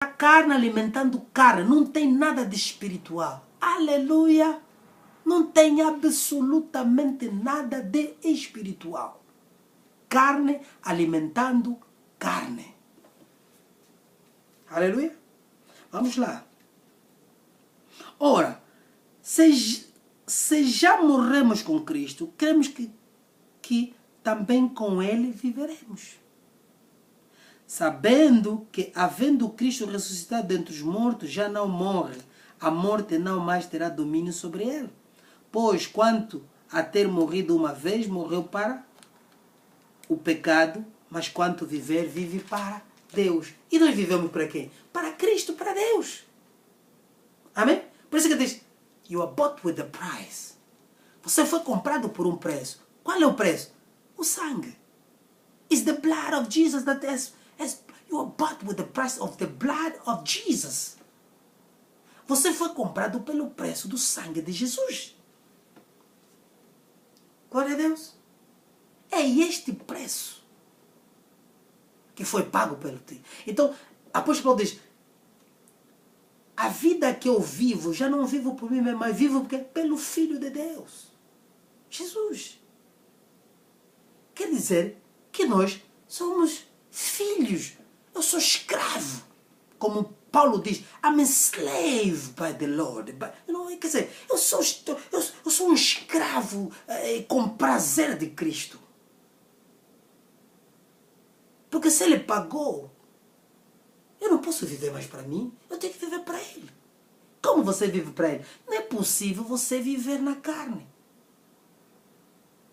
A carne alimentando carne, não tem nada de espiritual. Aleluia! Não tem absolutamente nada de espiritual. Carne alimentando carne. Aleluia! Vamos lá. Ora, se já morremos com Cristo, cremos que também com Ele viveremos. Sabendo que, havendo Cristo ressuscitado dentre os mortos, já não morre, a morte não mais terá domínio sobre ele. Pois, quanto a ter morrido uma vez, morreu para o pecado, mas quanto viver, vive para Deus. E nós vivemos para quem? Para Cristo, para Deus. Amém? Por isso que diz, you are bought with a price. Você foi comprado por um preço. Qual é o preço? O sangue. It's the blood of Jesus that you are bought with the price of the blood of Jesus. Você foi comprado pelo preço do sangue de Jesus. Glória a Deus. É este preço que foi pago pelo ti. Então, apóstolo Paulo diz, a vida que eu vivo, já não vivo por mim mesmo, mas vivo porque? Pelo Filho de Deus. Jesus. Quer dizer que nós somos filhos. Eu sou escravo. Como Paulo diz, I'm enslaved by the Lord. Quer dizer, eu sou um escravo com prazer de Cristo. Porque se Ele pagou, eu não posso viver mais para mim, eu tenho que viver para Ele. Como você vive para Ele? Não é possível você viver na carne.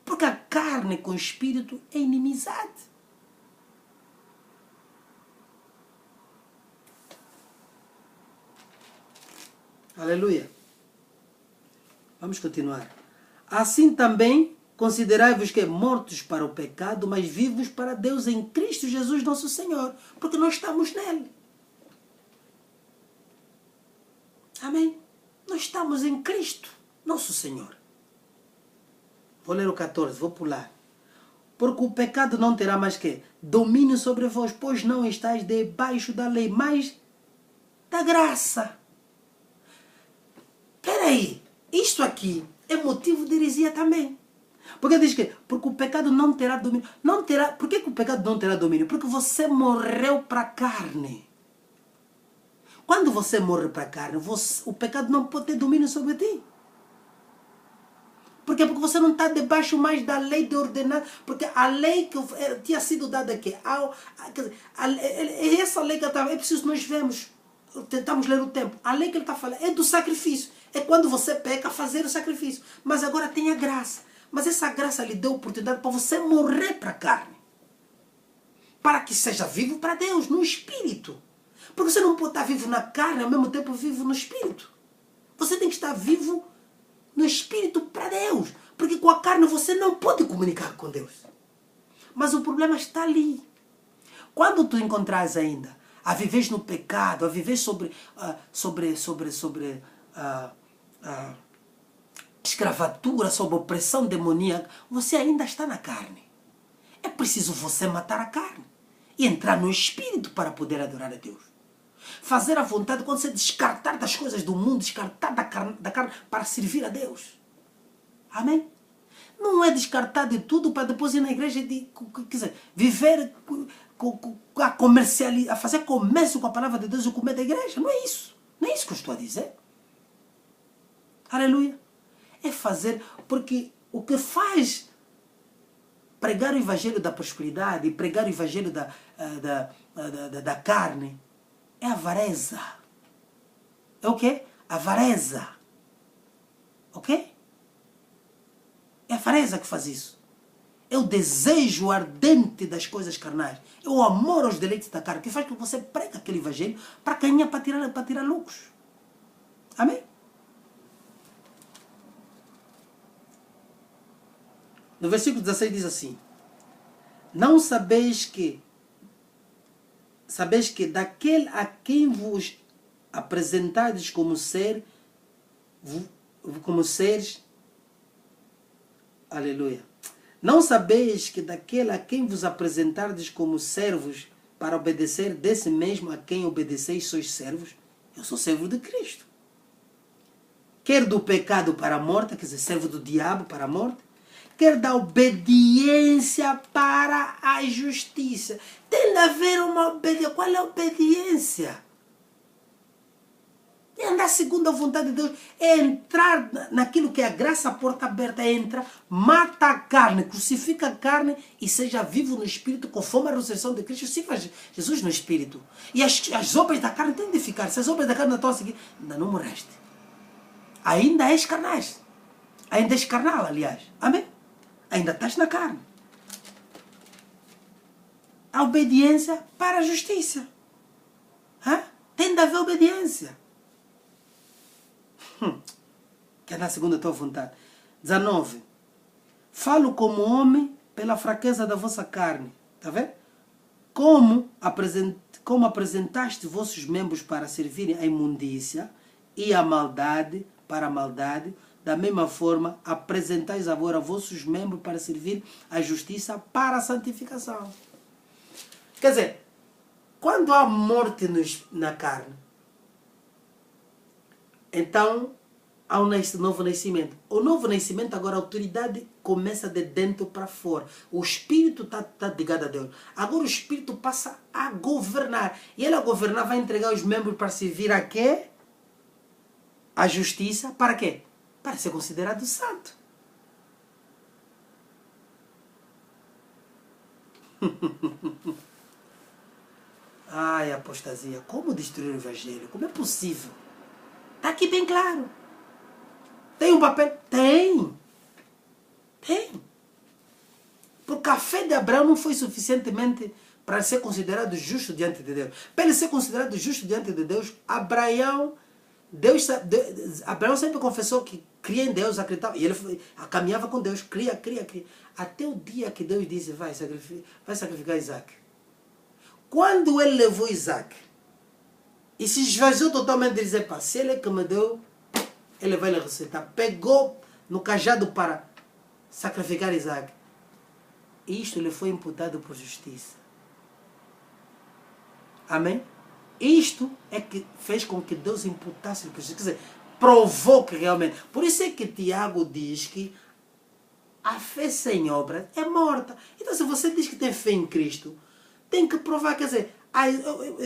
Porque a carne com o espírito é inimizade. Aleluia. Vamos continuar. Assim também considerai-vos que mortos para o pecado, mas vivos para Deus em Cristo Jesus nosso Senhor. Porque nós estamos nele. Amém? Nós estamos em Cristo, nosso Senhor. Vou ler o 14, vou pular. Porque o pecado não terá mais que domínio sobre vós, pois não estáis debaixo da lei, mas da graça. Espera aí, isto aqui é motivo de heresia também. Porque diz que porque o pecado não terá domínio. Por que o pecado não terá domínio? Porque você morreu para a carne. Quando você morre para a carne, o pecado não pode ter domínio sobre ti. Por quê? Porque você não está debaixo mais da lei de ordenar. Porque a lei que tinha sido dada aqui, essa lei que estava, é preciso nós vermos, tentamos ler o tempo. A lei que ele está falando é do sacrifício. É quando você peca fazer o sacrifício. Mas agora tem a graça. Mas essa graça lhe deu a oportunidade para você morrer para a carne. Para que seja vivo para Deus, no Espírito. Porque você não pode estar vivo na carne ao mesmo tempo vivo no Espírito. Você tem que estar vivo no Espírito para Deus. Porque com a carne você não pode comunicar com Deus. Mas o problema está ali. Quando tu encontrares ainda a viver no pecado, a viver sobre escravatura, sob opressão demoníaca, você ainda está na carne. É preciso você matar a carne e entrar no Espírito para poder adorar a Deus. Fazer a vontade quando você descartar das coisas do mundo, descartar da carne para servir a Deus. Amém? Não é descartar de tudo para depois ir na igreja e viver a fazer comércio com a palavra de Deus e comer da igreja. Não é isso. Não é isso que eu estou a dizer. Aleluia. É fazer, porque o que faz pregar o evangelho da prosperidade e pregar o evangelho da carne é a avareza. É o quê? Avareza. Ok? É a avareza que faz isso. É o desejo ardente das coisas carnais. É o amor aos deleites da carne que faz com que você pregue aquele evangelho para ganhar, para tirar lucros. Amém? No versículo 16 diz assim: não sabeis que daquele a quem vos apresentardes como seres, aleluia. Não sabeis que daquele a quem vos apresentardes como servos para obedecer desse mesmo a quem obedeceis sois servos. Eu sou servo de Cristo. Quer do pecado para a morte, quer dizer, servo do diabo para a morte, quer da obediência para a justiça. Tem de haver uma obediência. Qual é a obediência? É andar segundo a vontade de Deus. É entrar naquilo que é a graça, a porta aberta. É entrar, mata a carne, crucifica a carne e seja vivo no Espírito, conforme a ressurreição de Cristo. Sirva Jesus no Espírito. E as obras da carne têm de ficar. Se as obras da carne não estão a seguir, ainda não morreste. Ainda és carnais. Ainda és carnal, aliás. Amém? Ainda estás na carne. A obediência para a justiça. Tem de haver obediência. Que é na segunda tua vontade. 19. Falo como homem pela fraqueza da vossa carne. Está vendo? Como apresentaste vossos membros para servirem à imundícia e à maldade, para a maldade, da mesma forma apresentais agora vossos membros para servir à justiça para a santificação. Quer dizer, quando há morte na carne, então há um novo nascimento. O novo nascimento, agora a autoridade começa de dentro para fora. O Espírito está ligado a Deus. Agora o Espírito passa a governar. E ele a governar vai entregar os membros para servir a quê? A justiça. Para quê? Para ser considerado santo. Ai, apostasia. Como destruir o Evangelho? Como é possível? Está aqui bem claro. Tem um papel? Tem. Porque a fé de Abraão não foi suficientemente para ser considerado justo diante de Deus. Para ele ser considerado justo diante de Deus, Abraão sempre confessou que cria em Deus, acreditava. E ele caminhava com Deus, cria. Até o dia que Deus disse, vai sacrificar Isaac. Quando ele levou Isaac, e se esvaziou totalmente de dizer, se ele é que me deu, ele vai lhe ressuscitar. Pegou no cajado para sacrificar Isaac. E isto lhe foi imputado por justiça. Amém? Isto é que fez com que Deus imputasse por justiça. Quer dizer, provou que realmente. Por isso é que Tiago diz que a fé sem obra é morta. Então se você diz que tem fé em Cristo, tem que provar, quer dizer,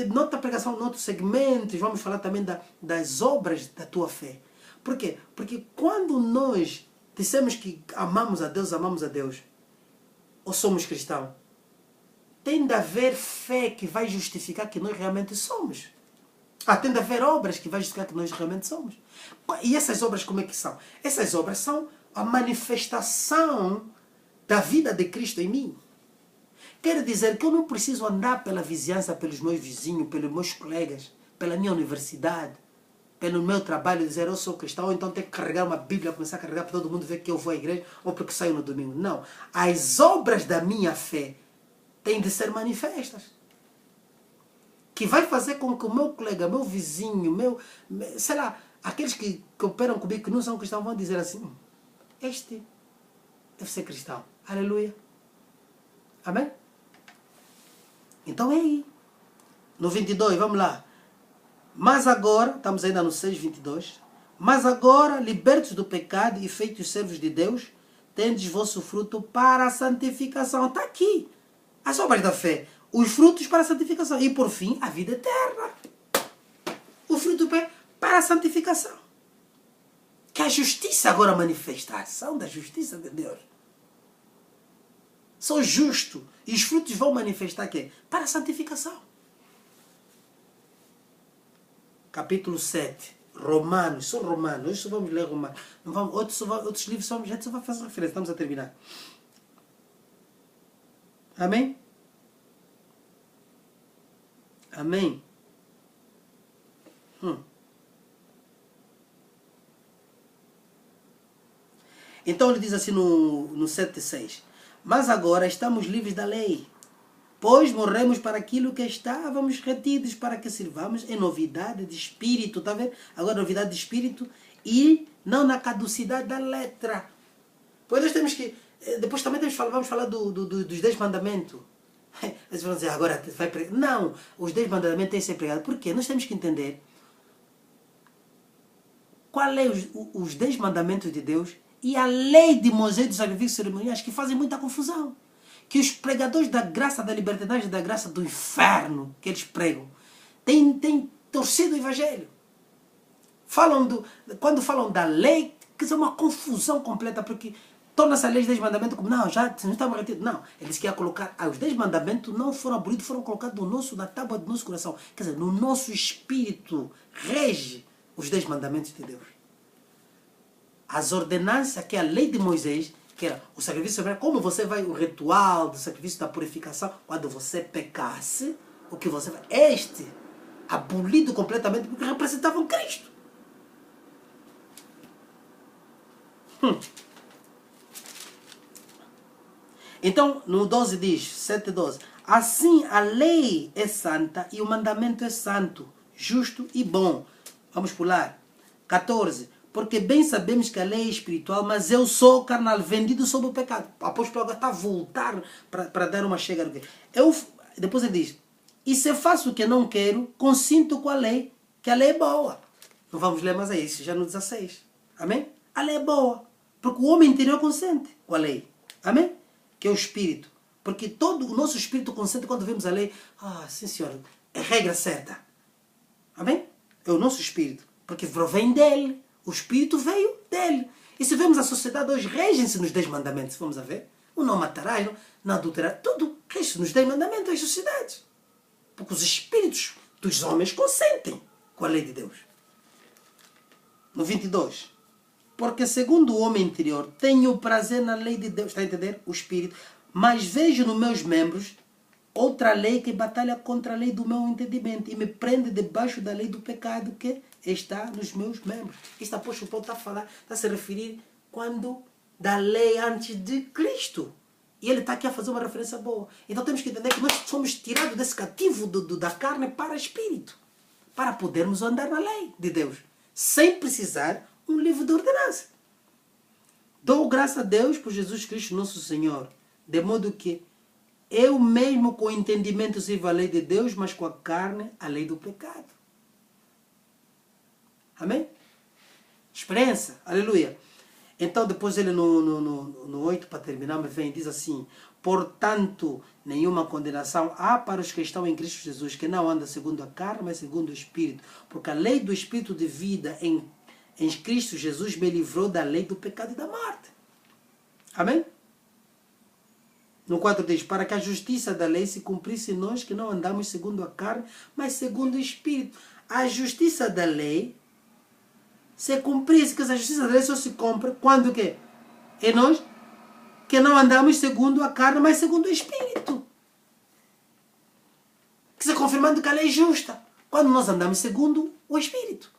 noutra pregação, noutros segmentos, vamos falar também das obras da tua fé. Por quê? Porque quando nós dissemos que amamos a Deus, ou somos cristãos, tem de haver fé que vai justificar que nós realmente somos. Tem de haver obras que vai justificar que nós realmente somos. E essas obras como é que são? Essas obras são a manifestação da vida de Cristo em mim. Quer dizer que eu não preciso andar pela vizinhança, pelos meus vizinhos, pelos meus colegas, pela minha universidade, pelo meu trabalho, dizer eu sou cristão, ou então ter que carregar uma Bíblia, começar a carregar para todo mundo ver que eu vou à igreja, ou porque saio no domingo. Não. As obras da minha fé têm de ser manifestas. Que vai fazer com que o meu colega, meu vizinho, sei lá, aqueles que operam comigo, que não são cristãos, vão dizer assim, este deve ser cristão. Aleluia. Amém? Então é aí. No 22, vamos lá. Mas agora, estamos ainda no 6:22. Mas agora, libertos do pecado e feitos servos de Deus, tendes vosso fruto para a santificação. Está aqui. As obras da fé. Os frutos para a santificação. E por fim, a vida eterna. O fruto para a santificação. Que é a justiça agora, a manifestação da justiça de Deus. Sou justo. E os frutos vão manifestar quê? Para a santificação. Capítulo 7. Romanos. São Romanos. Hoje só vamos ler Romanos. Não vamos, outros livros a gente só vai fazer referência. Estamos a terminar. Amém? Amém? Então ele diz assim no 7:6. Mas agora estamos livres da lei, pois morremos para aquilo que estávamos retidos, para que sirvamos em novidade de espírito. Está vendo? Agora novidade de espírito e não na caducidade da letra. Pois nós temos que... Depois também vamos falar dos 10 mandamentos. Eles vão dizer, agora vai pregar. Não, os 10 mandamentos têm que ser pregados. Por quê? Nós temos que entender qual é os 10 mandamentos de Deus e a lei de Moisés dos sacrifícios cerimoniais, que fazem muita confusão. Que os pregadores da graça, da libertadade, da graça do inferno que eles pregam, têm torcido o evangelho. Quando falam da lei, que é uma confusão completa, porque torna-se a lei dos 10 mandamentos como, não, já não estamos retidos. Não, eles querem colocar, os 10 mandamentos não foram abolidos, foram colocados na tábua do nosso coração. Quer dizer, no nosso espírito rege os 10 mandamentos de Deus. As ordenanças, que é a lei de Moisés, que era o sacrifício, como você vai, o ritual do sacrifício da purificação, quando você pecasse, o que você vai, abolido completamente, porque representavam Cristo. Então, no 12 diz, 7:12, assim a lei é santa e o mandamento é santo, justo e bom. Vamos pular. 14, porque bem sabemos que a lei é espiritual, mas eu sou carnal, vendido sob o pecado. O apóstolo agora está a voltar para dar uma chega. Depois ele diz, e se faço o que não quero, consinto com a lei, que a lei é boa. Não vamos ler mais isso, já no 16. Amém? A lei é boa, porque o homem interior consente com a lei. Amém? Que é o espírito. Porque todo o nosso espírito consente quando vemos a lei. Ah, sim senhor, é regra certa. Amém? É o nosso espírito. Porque provém dele. O espírito veio dele. E se vemos a sociedade hoje, regem-se nos 10 mandamentos. Vamos a ver? O não matarás, não adulterarás. Tudo rege-se nos 10 mandamentos das sociedades. Porque os espíritos dos homens consentem com a lei de Deus. No 22. Porque segundo o homem interior, tenho prazer na lei de Deus. Está a entender? O espírito. Mas vejo nos meus membros outra lei que batalha contra a lei do meu entendimento e me prende debaixo da lei do pecado que está nos meus membros. Isto apóstolo Paulo está a falar, está a se referir quando da lei antes de Cristo. E ele está aqui a fazer uma referência boa. Então temos que entender que nós somos tirados desse cativo da carne para o espírito. Para podermos andar na lei de Deus. Sem precisar um livro de ordenança. Dou graças a Deus por Jesus Cristo nosso Senhor. De modo que eu mesmo com o entendimento sirvo a lei de Deus, mas com a carne a lei do pecado. Amém? Experiência. Aleluia. Então depois ele no 8, para terminar, me vem e diz assim, portanto, nenhuma condenação há para os que estão em Cristo Jesus, que não andam segundo a carne, mas segundo o Espírito. Porque a lei do Espírito de vida em Cristo Jesus me livrou da lei do pecado e da morte. Amém? No 4 diz, para que a justiça da lei se cumprisse em nós que não andamos segundo a carne, mas segundo o Espírito. A justiça da lei se cumprisse, que a justiça da lei só se cumpre quando que? Em nós que não andamos segundo a carne, mas segundo o Espírito. Que se confirmando que a lei é justa, quando nós andamos segundo o Espírito.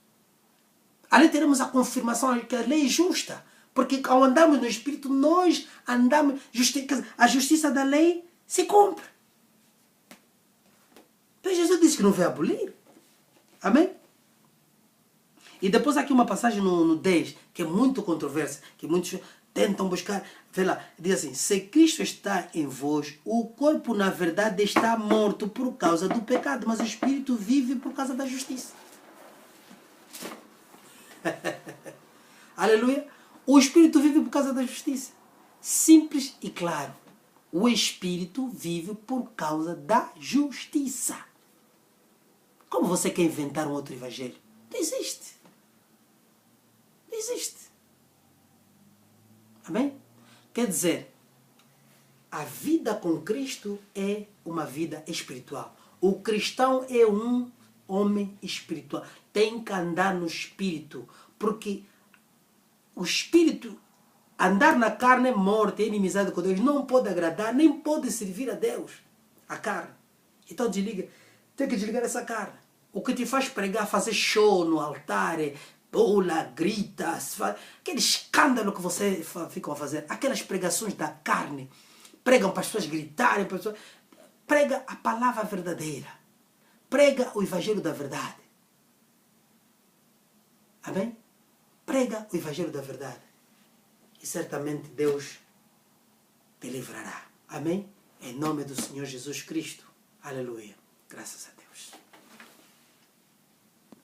Ali teremos a confirmação que a lei é justa. Porque ao andarmos no Espírito, nós andamos... A justiça da lei se cumpre. Então Jesus disse que não veio abolir. Amém? E depois aqui uma passagem no 10, que é muito controversa, que muitos tentam buscar. Vê lá, diz assim, se Cristo está em vós, o corpo na verdade está morto por causa do pecado, mas o Espírito vive por causa da justiça. Aleluia. O Espírito vive por causa da justiça. Simples e claro. O Espírito vive por causa da justiça. Como você quer inventar um outro evangelho? Não existe. Não existe. Amém? Quer dizer, a vida com Cristo é uma vida espiritual. O cristão é um homem espiritual. Tem que andar no Espírito. Porque o Espírito, andar na carne é morte, é inimizade com Deus. Não pode agradar, nem pode servir a Deus. A carne. Então desliga. Tem que desligar essa carne. O que te faz pregar, fazer show no altar, pula, grita, aquele escândalo que você fica a fazer. Aquelas pregações da carne. Pregam para as pessoas gritarem. Para as pessoas... Prega a palavra verdadeira. Prega o evangelho da verdade. Amém? Prega o evangelho da verdade. E certamente Deus te livrará. Amém? Em nome do Senhor Jesus Cristo. Aleluia. Graças a Deus.